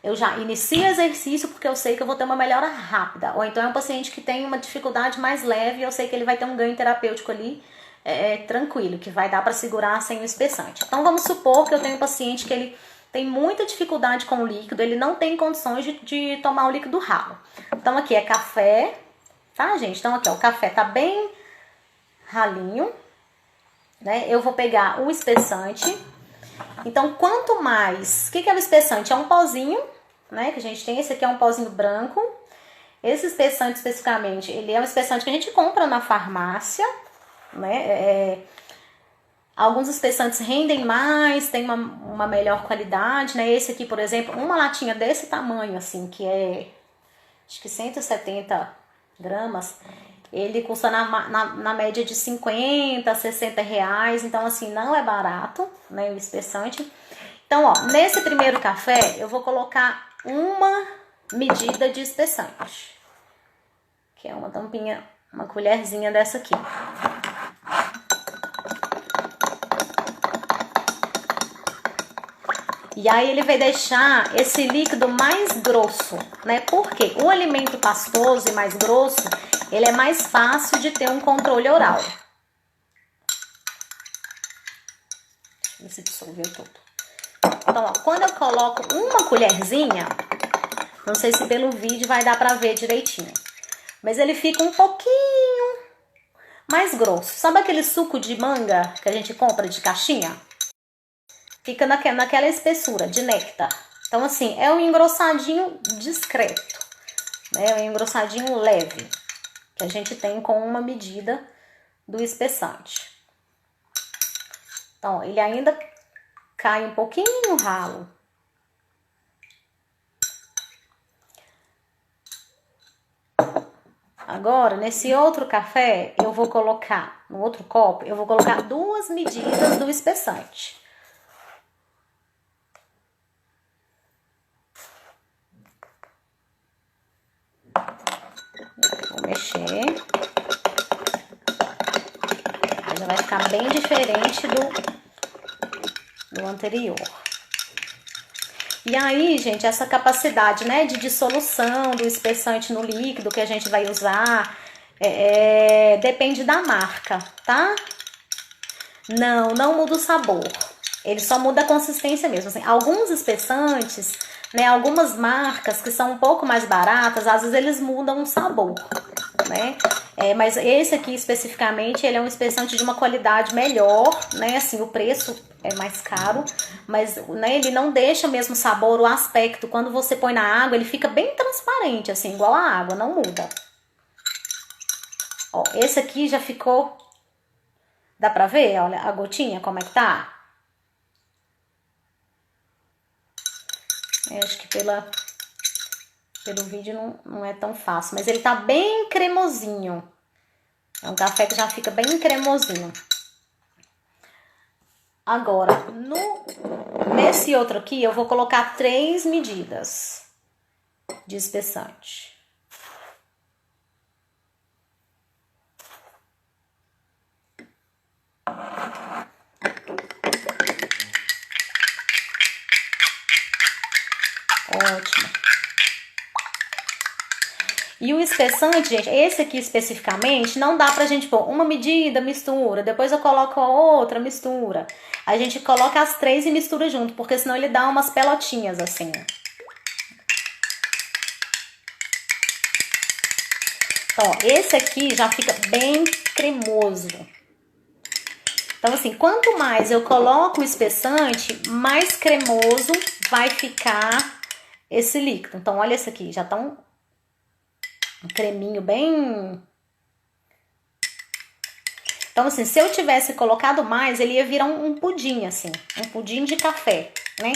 eu já inicio exercício porque eu sei que eu vou ter uma melhora rápida. Ou então é um paciente que tem uma dificuldade mais leve e eu sei que ele vai ter um ganho terapêutico ali tranquilo, que vai dar para segurar sem o espessante. Então, vamos supor que eu tenho um paciente que ele tem muita dificuldade com o líquido, ele não tem condições de tomar o líquido ralo. Então aqui é café, tá, gente? Então aqui, ó, o café tá bem ralinho, né? Eu vou pegar o espessante. Então, quanto mais... O que é o espessante? É um pozinho, né, que a gente tem. Esse aqui é um pozinho branco. Esse espessante, especificamente, ele é um espessante que a gente compra na farmácia, né? Alguns espessantes rendem mais, tem uma melhor qualidade, né? Esse aqui, por exemplo, uma latinha desse tamanho, assim, que é... acho que 170 gramas, ele custa na média de 50 a 60 reais, então assim, não é barato, né, o espessante. Então, ó, nesse primeiro café, eu vou colocar uma medida de espessante, que é uma tampinha, uma colherzinha dessa aqui. E aí ele vai deixar esse líquido mais grosso, né? Porque o alimento pastoso e mais grosso, ele é mais fácil de ter um controle oral. Deixa eu ver se dissolveu tudo. Então, ó, quando eu coloco uma colherzinha, não sei se pelo vídeo vai dar pra ver direitinho, mas ele fica um pouquinho mais grosso. Sabe aquele suco de manga que a gente compra de caixinha? Fica naquela espessura de néctar. Então, assim, é um engrossadinho discreto, né? É um engrossadinho leve, que a gente tem com uma medida do espessante. Então, ele ainda cai um pouquinho ralo. Agora, nesse outro café, eu vou colocar, no outro copo, eu vou colocar 2 medidas do espessante. Vou mexer. Aí já vai ficar bem diferente do anterior. E aí, gente, essa capacidade, né, de dissolução do espessante no líquido que a gente vai usar, depende da marca, tá? Não muda o sabor. Ele só muda a consistência mesmo. Assim, alguns espessantes, né, algumas marcas que são um pouco mais baratas, às vezes eles mudam o sabor, né? Mas esse aqui especificamente, ele é um espessante de uma qualidade melhor, né? Assim, o preço é mais caro, mas, né, ele não deixa o mesmo sabor, o aspecto. Quando você põe na água, ele fica bem transparente, assim, igual a água, não muda. Ó, esse aqui já ficou... Dá pra ver, olha, a gotinha, como é que tá? Eu acho que pelo vídeo não é tão fácil, mas ele tá bem cremosinho. É um café que já fica bem cremosinho. Agora, nesse outro aqui, eu vou colocar 3 medidas de espessante. Ótimo. E o espessante, gente, esse aqui especificamente, não dá pra gente pôr uma medida, mistura, depois eu coloco a outra, mistura. A gente coloca as 3 e mistura junto, porque senão ele dá umas pelotinhas assim. Então, ó, esse aqui já fica bem cremoso. Então, assim, quanto mais eu coloco o espessante, mais cremoso vai ficar esse líquido. Então, olha esse aqui, já tá um creminho bem... Então, assim, se eu tivesse colocado mais, ele ia virar um pudim, assim, um pudim de café, né?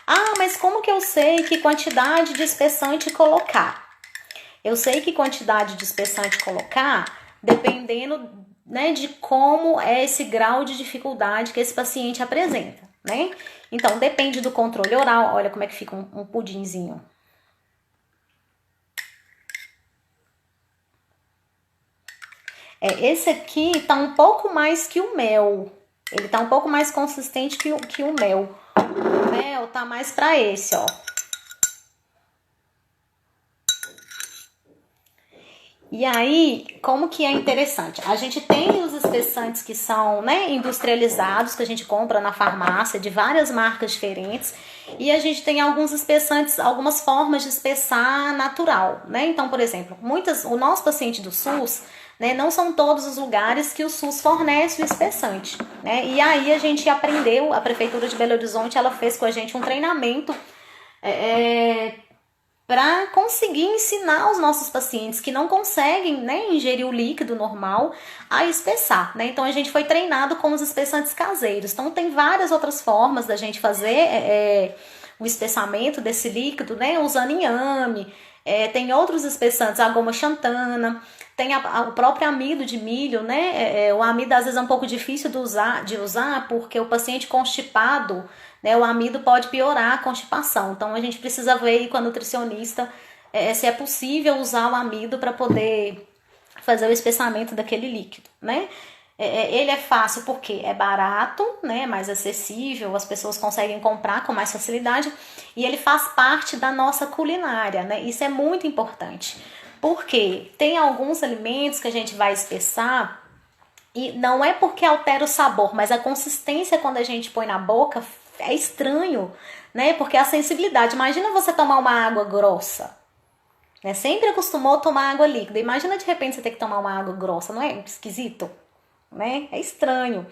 Ah, mas como que eu sei que quantidade de espessante colocar? Eu sei que quantidade de espessante colocar dependendo, né, de como é esse grau de dificuldade que esse paciente apresenta, né? Então, depende do controle oral. Olha como é que fica um pudinzinho. Esse aqui tá um pouco mais que o mel. Ele tá um pouco mais consistente que o mel. O mel tá mais pra esse, ó. E aí, como que é interessante? A gente tem os espessantes que são, né, industrializados, que a gente compra na farmácia, de várias marcas diferentes. E a gente tem alguns espessantes, algumas formas de espessar natural, né? Então, por exemplo, o nosso paciente do SUS, né, não são todos os lugares que o SUS fornece o espessante, né? E aí a gente aprendeu, a Prefeitura de Belo Horizonte, ela fez com a gente um treinamento para conseguir ensinar os nossos pacientes que não conseguem, né, ingerir o líquido normal a espessar, né? Então a gente foi treinado com os espessantes caseiros. Então tem várias outras formas da gente fazer o espessamento desse líquido, né? Usando inhame, Tem outros espessantes, a goma xantana, tem o próprio amido de milho, né? O amido às vezes é um pouco difícil de usar porque o paciente constipado, né? O amido pode piorar a constipação. Então a gente precisa ver aí com a nutricionista se é possível usar o amido para poder fazer o espessamento daquele líquido, né? Ele é fácil porque é barato, né, mais acessível, as pessoas conseguem comprar com mais facilidade e ele faz parte da nossa culinária, né? Isso é muito importante, porque tem alguns alimentos que a gente vai espessar e não é porque altera o sabor, mas a consistência quando a gente põe na boca é estranho, né? Porque a sensibilidade, imagina você tomar uma água grossa, né? Sempre acostumou a tomar água líquida, imagina de repente você ter que tomar uma água grossa, não é esquisito? Né? É estranho.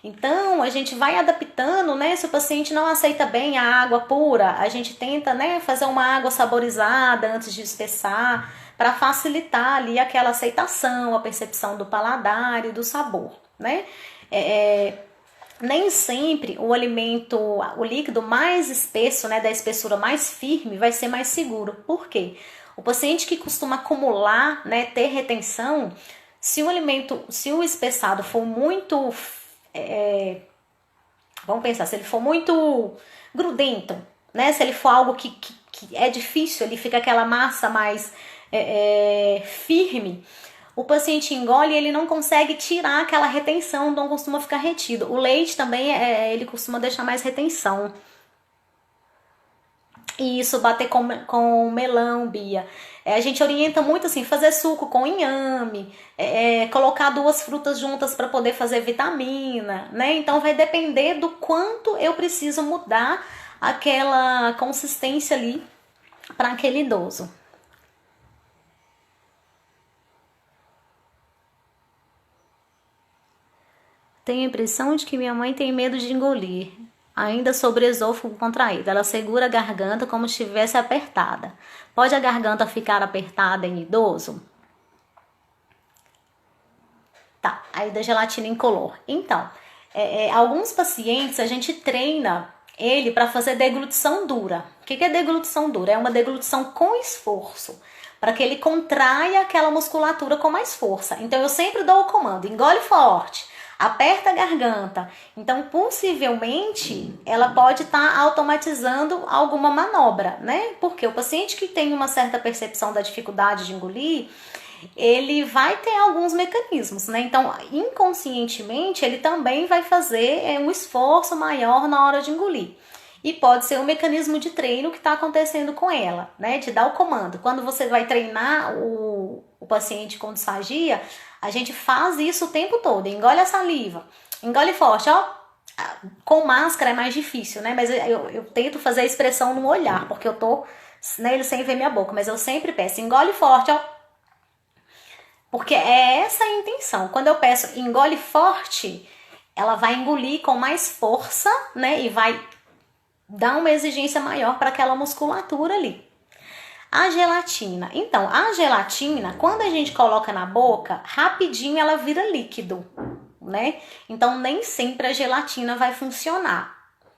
Então, a gente vai adaptando, né? Se o paciente não aceita bem a água pura, a gente tenta, né, fazer uma água saborizada antes de espessar, para facilitar ali aquela aceitação, a percepção do paladar e do sabor, né? Nem sempre o alimento, o líquido mais espesso, né, da espessura mais firme, vai ser mais seguro. Por quê? O paciente que costuma acumular, né, ter retenção, se o espessado for muito, vamos pensar, se ele for muito grudento, né? Se ele for algo que é difícil, ele fica aquela massa mais firme, o paciente engole e ele não consegue tirar aquela retenção, não costuma ficar retido. O leite também, ele costuma deixar mais retenção. E isso, bater com melão, Bia. A gente orienta muito assim, fazer suco com inhame, colocar duas frutas juntas para poder fazer vitamina, né? Então vai depender do quanto eu preciso mudar aquela consistência ali para aquele idoso. Tenho a impressão de que minha mãe tem medo de engolir. Ainda sobre esôfago contraído. Ela segura a garganta como se estivesse apertada. Pode a garganta ficar apertada em idoso? Tá, aí da gelatina incolor. Então, alguns pacientes a gente treina ele para fazer deglutição dura. O que é deglutição dura? É uma deglutição com esforço, para que ele contraia aquela musculatura com mais força. Então eu sempre dou o comando, engole forte, aperta a garganta. Então, possivelmente, ela pode estar automatizando alguma manobra, né? Porque o paciente que tem uma certa percepção da dificuldade de engolir, ele vai ter alguns mecanismos, né? Então, inconscientemente, ele também vai fazer um esforço maior na hora de engolir. E pode ser um mecanismo de treino que está acontecendo com ela, né? De dar o comando. Quando você vai treinar o paciente com disfagia, a gente faz isso o tempo todo. Engole a saliva, engole forte, ó. Com máscara é mais difícil, né? Mas eu tento fazer a expressão no olhar, porque eu tô, né, ele sem ver minha boca. Mas eu sempre peço, engole forte, ó. Porque é essa a intenção. Quando eu peço engole forte, ela vai engolir com mais força, né? E vai dar uma exigência maior para aquela musculatura ali. A gelatina. Então, a gelatina, quando a gente coloca na boca, rapidinho ela vira líquido, né? Então, nem sempre a gelatina vai funcionar,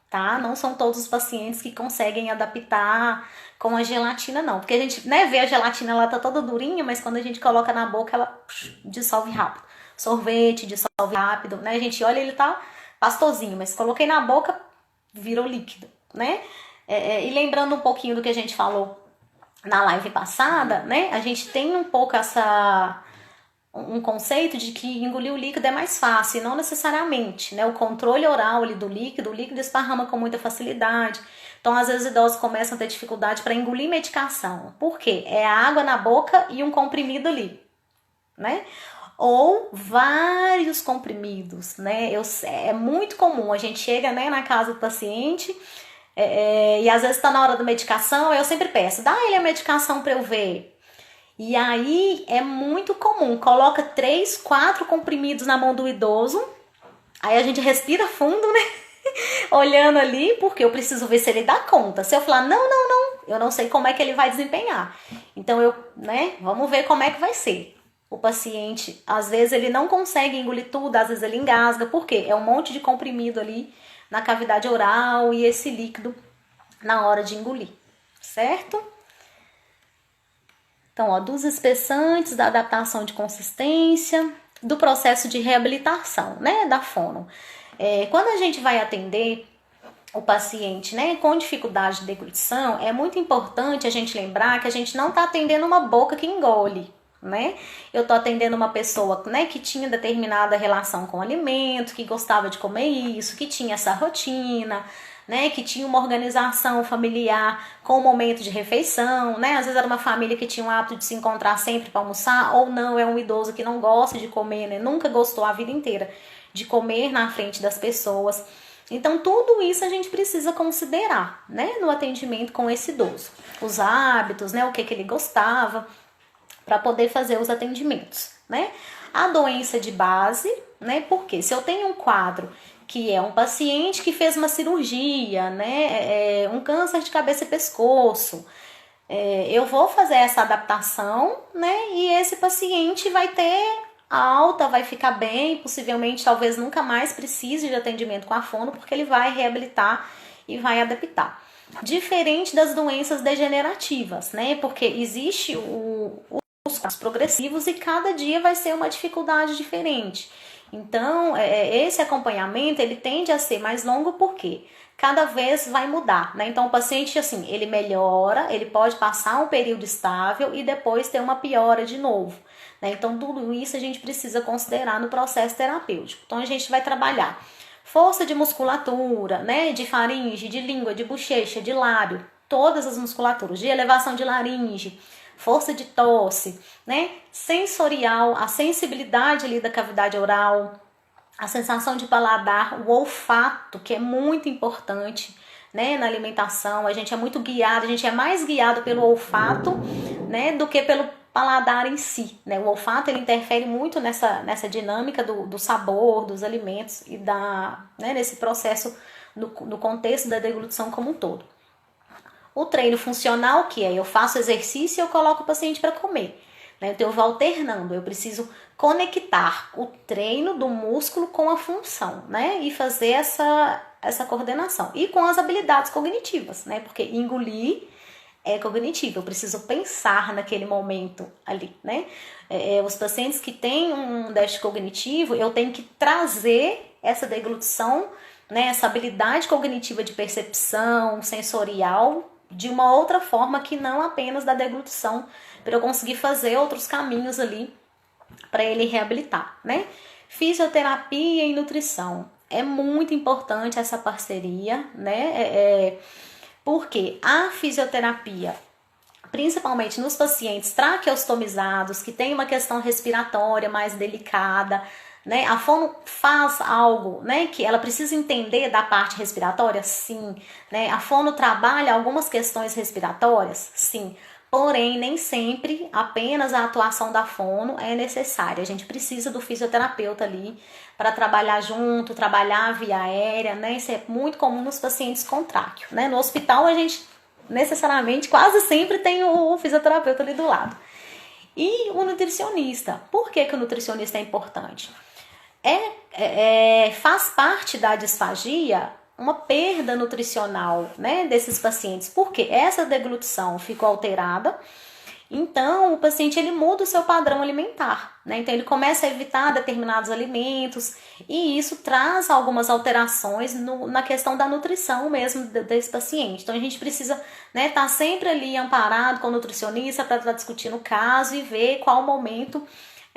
tá? Não são todos os pacientes que conseguem adaptar com a gelatina, não. Porque a gente, né, vê a gelatina, ela tá toda durinha, mas quando a gente coloca na boca, ela dissolve rápido. Sorvete dissolve rápido, né? A gente olha, ele tá pastosinho, mas coloquei na boca, virou líquido, né? E lembrando um pouquinho do que a gente falou na live passada, né? A gente tem um pouco um conceito de que engolir o líquido é mais fácil, e não necessariamente, né? O controle oral ali do líquido, o líquido esparrama com muita facilidade. Então, às vezes, os idosos começam a ter dificuldade para engolir medicação. Por quê? É a água na boca e um comprimido ali, né? Ou vários comprimidos, né? É muito comum, a gente chega, né, na casa do paciente e às vezes está na hora da medicação, eu sempre peço, dá ele a medicação para eu ver. E aí é muito comum, coloca 3, 4 comprimidos na mão do idoso, aí a gente respira fundo, né? Olhando ali, porque eu preciso ver se ele dá conta. Se eu falar, não, eu não sei como é que ele vai desempenhar. Então né, vamos ver como é que vai ser. O paciente, às vezes ele não consegue engolir tudo, às vezes ele engasga, por quê? É um monte de comprimido ali na cavidade oral e esse líquido na hora de engolir, certo? Então, ó, dos espessantes, da adaptação de consistência, do processo de reabilitação, né, da fono. Quando a gente vai atender o paciente, né, com dificuldade de deglutição, é muito importante a gente lembrar que a gente não está atendendo uma boca que engole, né? Eu estou atendendo uma pessoa, né, que tinha determinada relação com o alimento, que gostava de comer isso, que tinha essa rotina, né, que tinha uma organização familiar com o momento de refeição, né? Às vezes era uma família que tinha o hábito de se encontrar sempre para almoçar, ou não, é um idoso que não gosta de comer, né? Nunca gostou a vida inteira de comer na frente das pessoas. Então, tudo isso a gente precisa considerar, né, no atendimento com esse idoso. Os hábitos, né, o que ele gostava, para poder fazer os atendimentos, né? A doença de base, né, porque se eu tenho um quadro que é um paciente que fez uma cirurgia, né, um câncer de cabeça e pescoço, eu vou fazer essa adaptação, né, e esse paciente vai ter a alta, vai ficar bem, possivelmente talvez nunca mais precise de atendimento com a fono, porque ele vai reabilitar e vai adaptar. Diferente das doenças degenerativas, né, porque existe os casos progressivos e cada dia vai ser uma dificuldade diferente. Então, esse acompanhamento, ele tende a ser mais longo porque cada vez vai mudar, né? Então, o paciente, assim, ele melhora, ele pode passar um período estável e depois ter uma piora de novo, né? Então, tudo isso a gente precisa considerar no processo terapêutico. Então, a gente vai trabalhar força de musculatura, né? De faringe, de língua, de bochecha, de lábio, todas as musculaturas, de elevação de laringe, força de tosse, né? Sensorial, a sensibilidade ali da cavidade oral, a sensação de paladar, o olfato, que é muito importante, né, na alimentação. A gente é muito guiado, a gente é mais guiado pelo olfato, né, do que pelo paladar em si, né? O olfato, ele interfere muito nessa dinâmica do sabor dos alimentos e né, nesse processo no contexto da deglutição como um todo. O treino funcional, que é eu faço exercício e eu coloco o paciente para comer, né? Então eu vou alternando, eu preciso conectar o treino do músculo com a função, né? E fazer essa coordenação. E com as habilidades cognitivas, né? Porque engolir é cognitivo, eu preciso pensar naquele momento ali, né? Os pacientes que têm um déficit cognitivo, eu tenho que trazer essa deglutição, né? Essa habilidade cognitiva de percepção sensorial de uma outra forma que não apenas da deglutição, para eu conseguir fazer outros caminhos ali para ele reabilitar, né? Fisioterapia e nutrição. É muito importante essa parceria, né? Porque a fisioterapia, principalmente nos pacientes traqueostomizados, que tem uma questão respiratória mais delicada, né? A fono faz algo, né, que ela precisa entender da parte respiratória? Sim. Né? A fono trabalha algumas questões respiratórias? Sim. Porém, nem sempre apenas a atuação da fono é necessária. A gente precisa do fisioterapeuta ali para trabalhar junto, trabalhar a via aérea, né? Isso é muito comum nos pacientes com tráqueo, né? No hospital a gente necessariamente quase sempre tem o fisioterapeuta ali do lado. E o nutricionista. Por que o nutricionista é importante? Faz parte da disfagia uma perda nutricional, né, desses pacientes, porque essa deglutição ficou alterada, então o paciente ele muda o seu padrão alimentar, né? Então ele começa a evitar determinados alimentos e isso traz algumas alterações na questão da nutrição mesmo desse paciente. Então a gente precisa, né, estar sempre ali amparado com o nutricionista para estar discutindo o caso e ver qual momento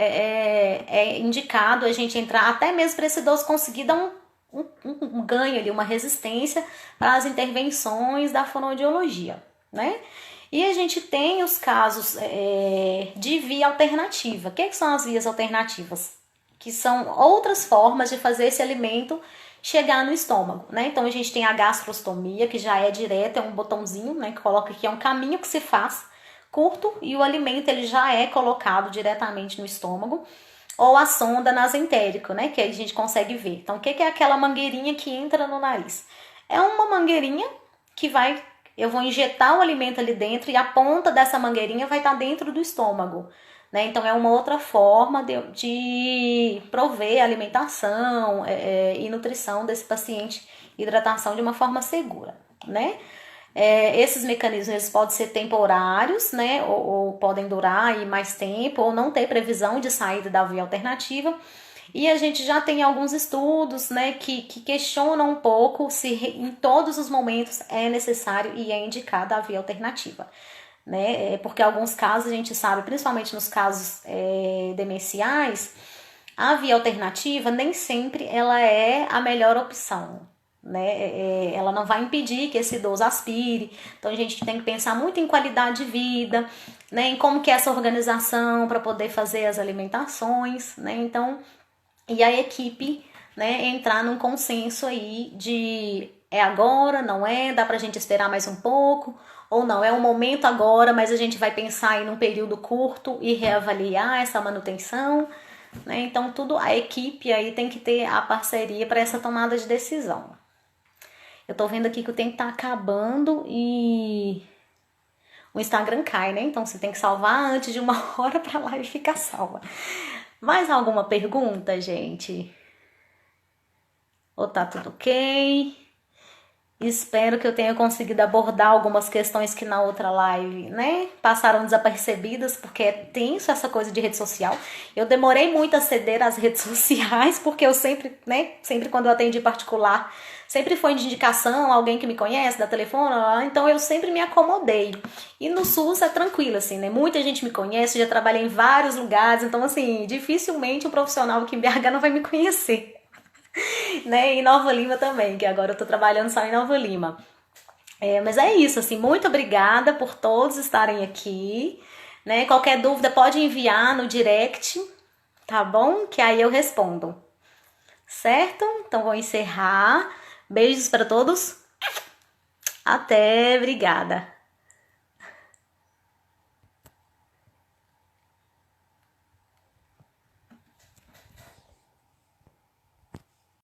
é indicado a gente entrar, até mesmo para esse idoso conseguir dar um ganho ali, uma resistência para as intervenções da fonoaudiologia, né? E a gente tem os casos de via alternativa. O que são as vias alternativas? Que são outras formas de fazer esse alimento chegar no estômago, né? Então a gente tem a gastrostomia, que já é direta, é um botãozinho, né, que coloca aqui, é um caminho que se faz curto e o alimento ele já é colocado diretamente no estômago, ou a sonda nasentérica, né, que a gente consegue ver. Então, o que é aquela mangueirinha que entra no nariz? É uma mangueirinha que eu vou injetar o alimento ali dentro e a ponta dessa mangueirinha vai estar dentro do estômago, né? Então, é uma outra forma de prover alimentação e nutrição desse paciente, hidratação de uma forma segura, né? Esses mecanismos eles podem ser temporários, né, ou podem durar aí mais tempo, ou não ter previsão de saída da via alternativa. E a gente já tem alguns estudos, né, que questionam um pouco se em todos os momentos é necessário e é indicada a via alternativa. Né? Porque em alguns casos a gente sabe, principalmente nos casos demenciais, a via alternativa nem sempre ela é a melhor opção. Né? Ela não vai impedir que esse idoso aspire, então a gente tem que pensar muito em qualidade de vida, né? Em como que é essa organização para poder fazer as alimentações, né? Então, e a equipe, né, entrar num consenso aí de é agora, não é, dá pra gente esperar mais um pouco, ou não, é um momento agora, mas a gente vai pensar aí num período curto e reavaliar essa manutenção, né? Então tudo a equipe aí tem que ter a parceria para essa tomada de decisão. Eu tô vendo aqui que o tempo tá acabando e o Instagram cai, né? Então você tem que salvar antes de 1 hora pra live ficar salva. Mais alguma pergunta, gente? Ou tá tudo ok? Espero que eu tenha conseguido abordar algumas questões que na outra live, né, passaram desapercebidas, porque é tenso essa coisa de rede social. Eu demorei muito a ceder às redes sociais, porque eu sempre, né, sempre quando eu atendi particular, sempre foi de indicação, alguém que me conhece, da telefone, então eu sempre me acomodei. E no SUS é tranquilo, assim, né, muita gente me conhece, já trabalhei em vários lugares, então, assim, dificilmente um profissional aqui em BH não vai me conhecer. Né? E Nova Lima também, que agora eu tô trabalhando só em Nova Lima. Mas é isso, assim, muito obrigada por todos estarem aqui, né? Qualquer dúvida pode enviar no direct, tá bom? Que aí eu respondo, certo? Então vou encerrar. Beijos para todos. Até, obrigada.